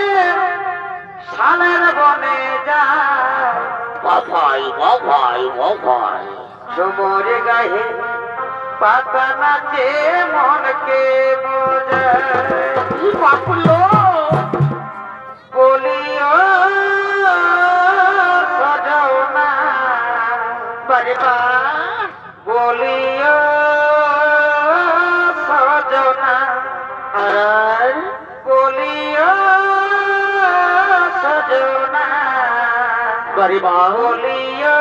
শালের বনে যা সমর গাহে পাতা নাচে মনকে মজা। বলিও সজনা বারবা বলিও সজনা আর বলিও সজনা বারবা বলিও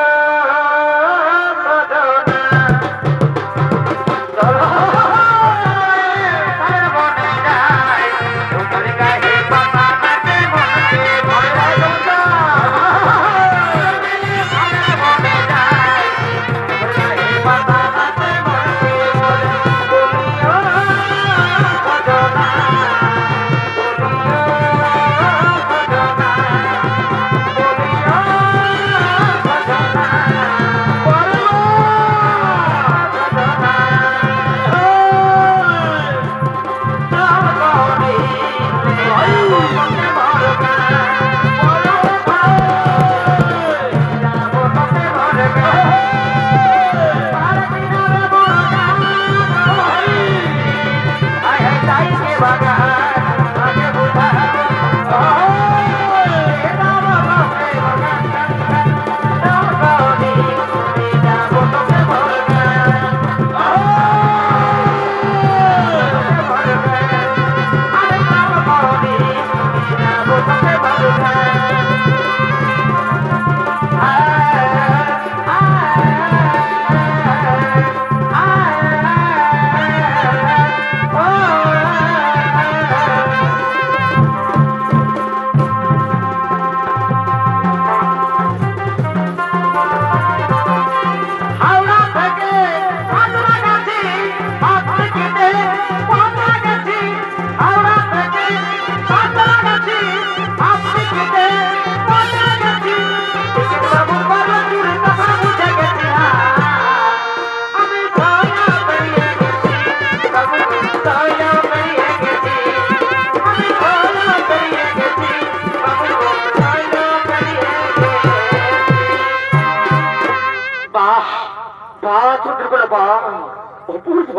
অপূর্ব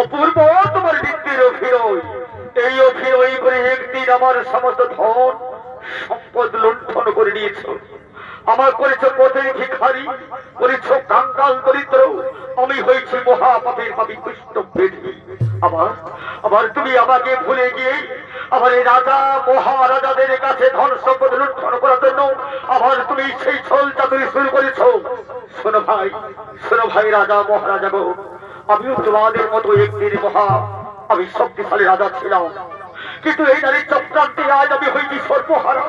অপূর্ব তোমার নৃত্যের অভিনয়। এই অভিনয় করে একদিন আমার সমস্ত ধন সম্পদ লুণ্ঠন করে নিয়েছ। আমার করেছ পথে ভিখারি, করেছ কাঙ্গাল দরিদ্র। আমি হয়েছি মহাপাপের পাপী কৃষ্ণ বেদী। আবার আবার তুমি আমাকে ভুলে গিয়ে আবার এই রাজা মহারাজাদের কাছে ধন সম্পদ লুণ্ঠন করার জন্য আবার তুমি সেই ছল চাতুরি শুরু করেছো। শোনো ভাই রাজা মহারাজা গো, আমিও তোমাদের মতো একদিন আমি শক্তিশালী রাজা ছিলাম, কিন্তু এই নারীর চক্রান্তে আজ আমি হয়েছি সর্বহারা,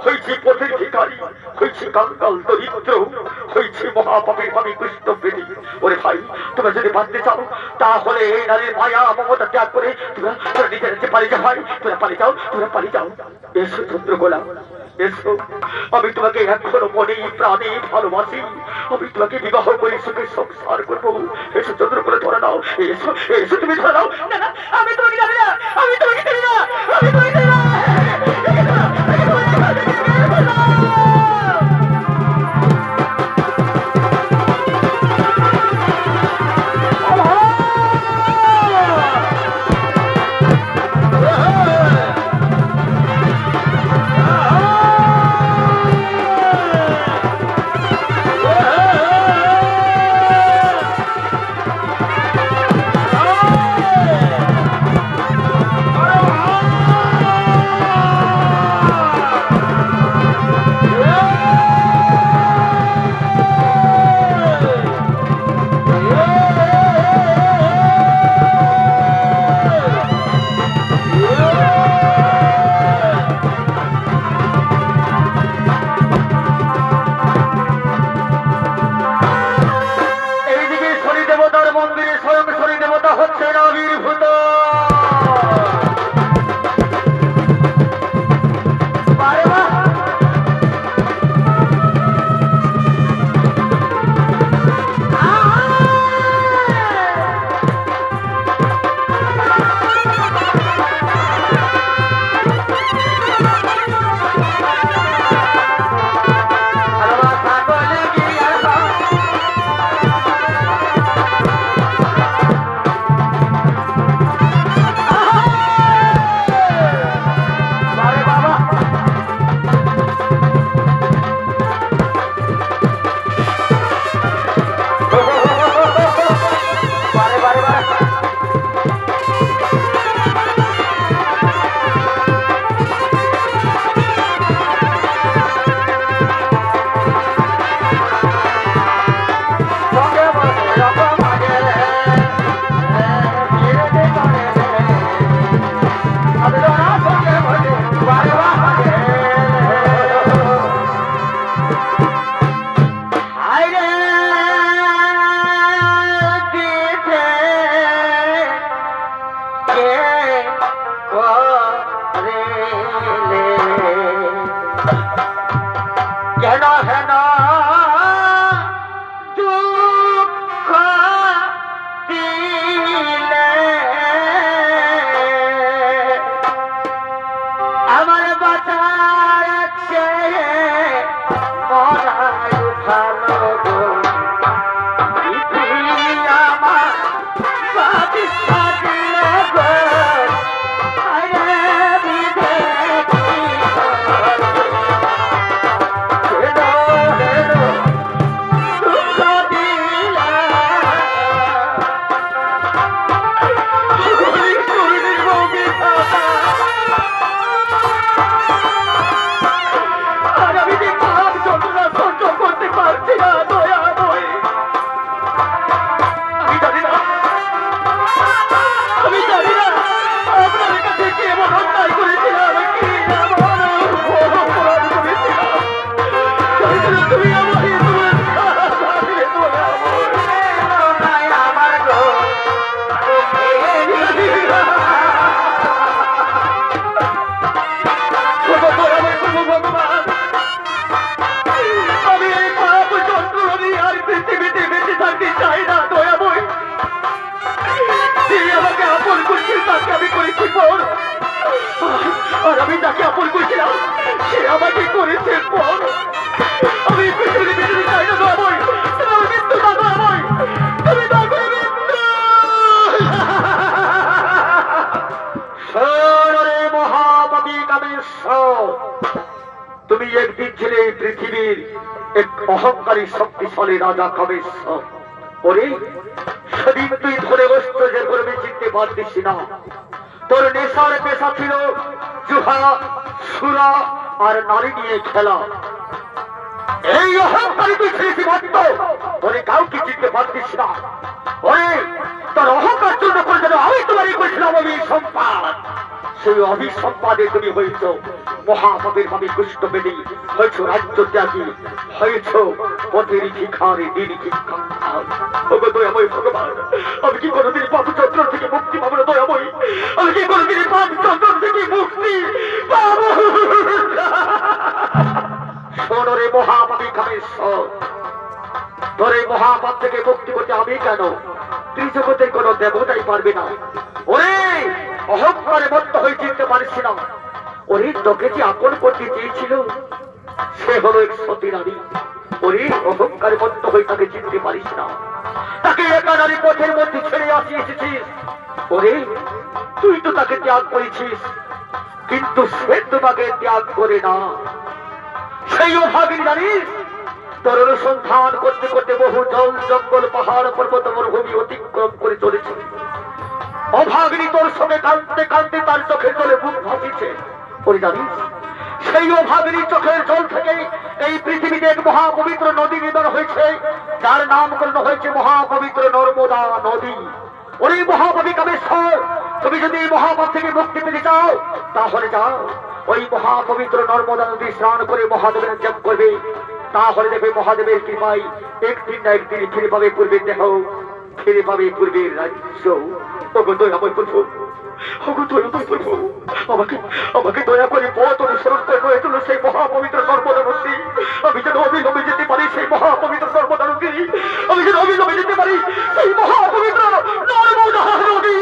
হয়েছি পথের ভিখারি, হয়েছি কাঙ্গাল দরিদ্র, হয়েছি মহাপাপীর আমি কৃষ্ণপ্রেমী। ওরে ভাই, তোমরা যদি বাঁচতে চাও তাহলে এই নারীর মায়া মমতা ত্যাগ করে তোমরা নিজের কাছে পালিয়ে যাও ভাই, তোমরা পালিয়ে যাও। এসো চন্দ্রকোলা, এসো, আমি তোমাকে এখনো মনে প্রাণে ভালোবাসি, আমি তোমাকে বিবাহ করে সুখে সংসার করবো। এসো চন্দ্রকোলা, ধরে নাও, এসো তুমি ধরে নাও। না না, আমি তোমাকে জানি না, আমি তোমাকে জানি না, আমি তোমাকে জানি না। তুমি একদিন ছিলে এই পৃথিবীর এক অহংকারী শক্তিশালী রাজা কামেশ্বর। ওরে সেদিন তুই ধরে বসত যে করবি চিনতে পারতিস না, তোর নেশার পেশা ছিল জুহা, সুরা আর নারী নিয়ে খেলা। এই অহংকারী তুই ছিলিস মাত্র, ওরে কাউকে চিনতে পারতিস না। ওরে তোর অহংকার জন্য করে যেন আমি তোমারই করেছিলাম অভিসম্পাদ। সেই অভিসম্পাদে তুমি হয়েছ মহাপাপের ভাবে কুষ্ঠ বেদী, হয়েছ রাজ্য ত্যাগী, হয়েছ পথের ভিখারি, দিন ভিক্ষার। দয়াময় ভগবান, আমি কি কোনোদিন পাপ চন্দ্র থেকে মুক্তি পাবো না? দয়াময়, আমি কি কোনোদিন পাপ চন্দ্র থেকে মুক্তি পাবো? শোনো রে মহাপাপী কামেশ্বর, তোর এই মহাপাপ থেকে মুক্তি করতে আমি কেন, ত্রিজগতের কোন দেবতাই পারবে না। ওরে অহংকারে মত্ত হয়ে চিনতে পারছি না। ওরে তোকে যে আপন করতে চেয়েছিল সে হলো এক সতী নারী। ওরে অহংকারে মত্ত হয়ে তাকে চিনতে পারিস না, তাকে একা নারী পথের মধ্যে ছেড়ে আসি এসেছিস। ওরে তুই তো তাকে ত্যাগ করেছিস, কিন্তু সে তোমাকে ত্যাগ করে না। সেই অভাগিনী জানিস, তোর অনুসন্ধান করতে করতে বহু জল জঙ্গল পাহাড় পর্বত মরুভূমি অতিক্রম করে চলেছে। অভাগিনী তোর সঙ্গে কাঁদতে কাঁদতে তার চোখের জলে বুক ভাসিছে। ওরে জানিস, সেই অভাগিনী চোখের জল থেকে এই পৃথিবীতে এক মহাপবিত্র নদী নির্মাণ হয়েছে, যার নামকরণ হয়েছে মহাপবিত্র নর্মদা নদী। ওরে মহাপাপী কামেশ্বর, তুমি যদি এই মহাপাপ থেকে মুক্তি পেতে চাও তাহলে যাও ওই মহাপবিত্র নর্মদা নদী স্নান করে মহাদেবের জপ করবে। তাহলে দেখবে মহাদেবের কৃপায় একদিন না একদিন ফিরে পাবে পূর্বের দেহ, ফিরে পাবে পূর্বের রাজ্য। ওগো দয়াময় প্রভু, ওগো দয়াময় প্রভু, আমাকে আমাকে দয়া করে পথ অনুসরণ করে হয়ে চলো সেই মহাপবিত্র নর্মদা নদী। আমি যেন অবিলম্বে যেতে পারি সেই মহাপবিত্র নর্মদা নদী, আমি যেন অবিলম্বে যেতে পারি সেই মহাপবিত্র নর্মদা নদী।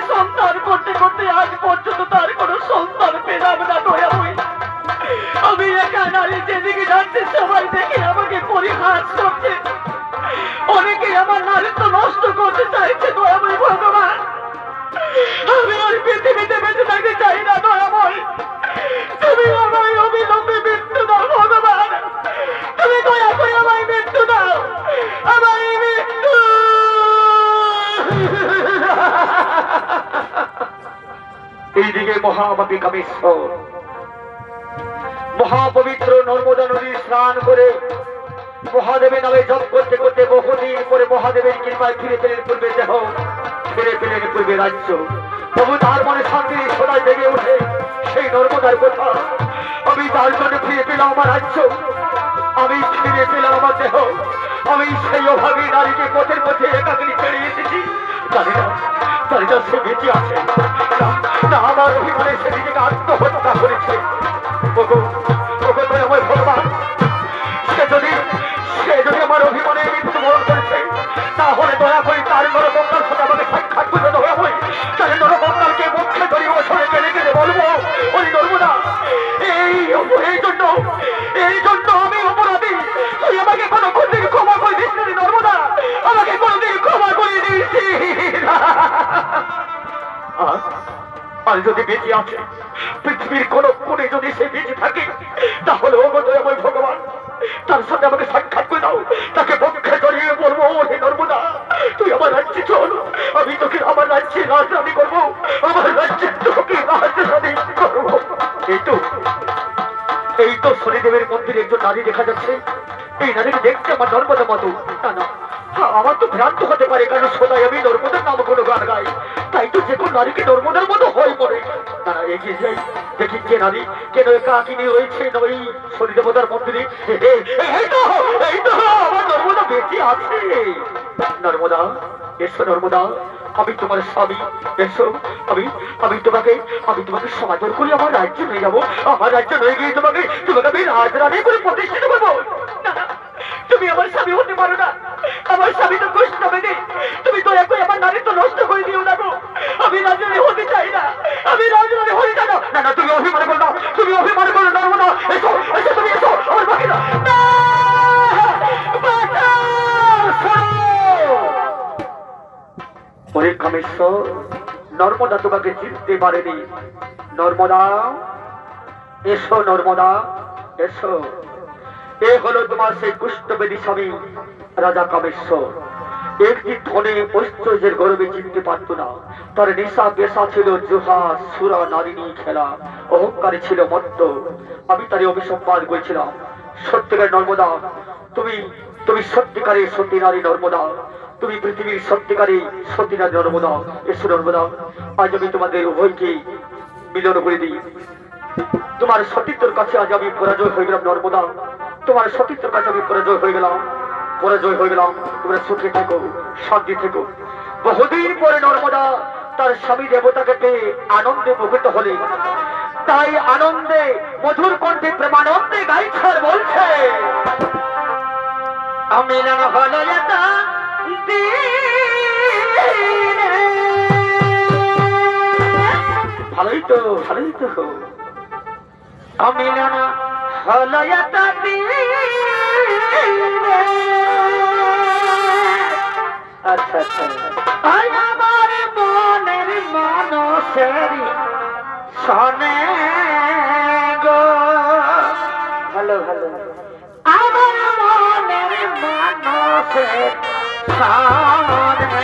সন্তান করতে করতে আজ পর্যন্ত তার কোনো সন্তান পেলাম না। দয়াময়ী, আমি একা নারী, যেদিকে যাচ্ছে সবাই দেখে আমাকে পরিহাস করছে, অনেকে আমার নারীত্ব নষ্ট করতে চাইছে। দয়াময়ী ভগবান, আমি আর পৃথিবীতে বেঁচে থাকতে চাই না। দয়াময়ী, তুমি আমায় অবিলম্বে মৃত্যু দাও। ভগবান, তুমি দয়া করে আমায় মৃত্যু দাও, আমায় মৃত্যু। এইদিকে মহাপাপী কামেশ্বর মহাপবিত্র নর্মদা নদী স্নান করে মহাদেবের নামে জপ করতে করতে বহুদিন পরে মহাদেবের কৃপায় ফিরে পেলেন পূর্বে দেহ, ফিরে পেলেন পূর্বে রাজ্য। তবু তার মনে শান্তি সদাই জেগে ওঠে সেই নর্মদার কথা। আমি তার জন্য ফিরে পেলাম আমার রাজ্য, আমি ফিরে পেলাম আমার দেহ। আমি সেই অভাবী নারীকে পথের মধ্যে একাকিনী ছেড়ে এসেছি। জানি না সে বেঁচে আছে না আমার অভিমানে সে নিজেকে আত্মহত্যা করেছে। আমার ভগবান, সে যদি আমার অভিমানে মৃত্যু বেঁচে আছে, পৃথিবীর কোন কোণে যদি সে বেঁচে থাকে, তাহলে ও দয়াময় ভগবান তার সাথে আমাকে সাক্ষাৎ করে দাও। তাকে পক্ষে জড়িয়ে বলবো, হে নর্মদা, তুই আমার রাজ্যে চল, আমি তোকে আমার রাজ্যে রাজধানী করবো, আমার রাজ্যে তোকে রাজধানী করবো। এই তো শনিদেবের মন্দিরে একজন নারী দেখা যাচ্ছে। এই নারীকে দেখতে আমার নর্মদা মতো। না না, আমার তো ভ্রান্ত হতে পারে, কারণ সদাই আমি নর্মদার নাম কোনো গান গাই, তাই তো যে কোন নারীকে নর্মদার মতো হয় পড়ে। না না, এগিয়ে যাই, দেখি কে নারী, কেন একাকিনী রয়েছে ওই শনিদেবতার মন্দিরে। এই তো আমার নর্মদা বেঁচে আছে। নর্মদা, এসো নর্মদা, আমি তোমার স্বামী, এসো। আমি তোমাকে সমাদর করে আমার রাজ্যে নিয়ে যাবো। আমার রাজ্যে নিয়ে গিয়ে তোমাকে আমি রাজরানী করে প্রতিষ্ঠিত করবো। না না, তুমি আমার স্বামী হতে পারো না, আমার স্বামী তো কষ্ট পেতে। তুমি তো একই আমার নারী তো নষ্ট করে দিও না গো। আমি রাজরানী হতে চাই না, আমি রাজরানী হতে চাই না। না না, তুমি অভিমান করো না, তুমি অভিমান করো না। এসো এসো, তুমি এসো আমার বাকি না। ওরে কামেশ্বর, নর্মদা তোমাকে চিনতে পারেনি। নর্মদা, এসো নর্মদা, এসো। এ হলো তোমার সেই কুষ্ঠবেদী স্বামী রাজা কামেশ্বর। একটি ধনে ঐশ্বর্যের গৌরবে চিনতে পারত না। তার নেশা পেশা ছিল জুহা, সুরা, নারিনী খেলা, অহংকারী ছিল মত্ত। আমি তারে অভিসম্পাদ করেছিলাম। সত্যিকার নর্মদা, তুমি সত্যিকারের সতী নারী নর্মদা, তুমি পৃথিবীর সত্যিকারী সতী নারী নর্মদা। এসো নর্মদা, আজ আমি তোমাদের উভয়কে মিলন করে দিই। তোমার সতীত্বের কাছে আজ আমি পরাজয় হয়ে গেলাম নর্মদা, তোমার সতীত্বের কাছে আমি পরাজয় হয়ে গেলাম। তোমরা সুখে থেকো, শান্তি থেকো। বহুদিন পরে নর্মদা তার স্বামী দেবতাকে পেয়ে আনন্দে মুখরিত হলে, তাই আনন্দে মধুর কণ্ঠে প্রেমানন্দে গাইছে আর বলছে, মিলন হলো এত ভালোই তো মিলন হলো এত আচ্ছা আচ্ছা, আমার মনের মানুষের শোনে গো, ভালো আমার মনের মানুষের শোনে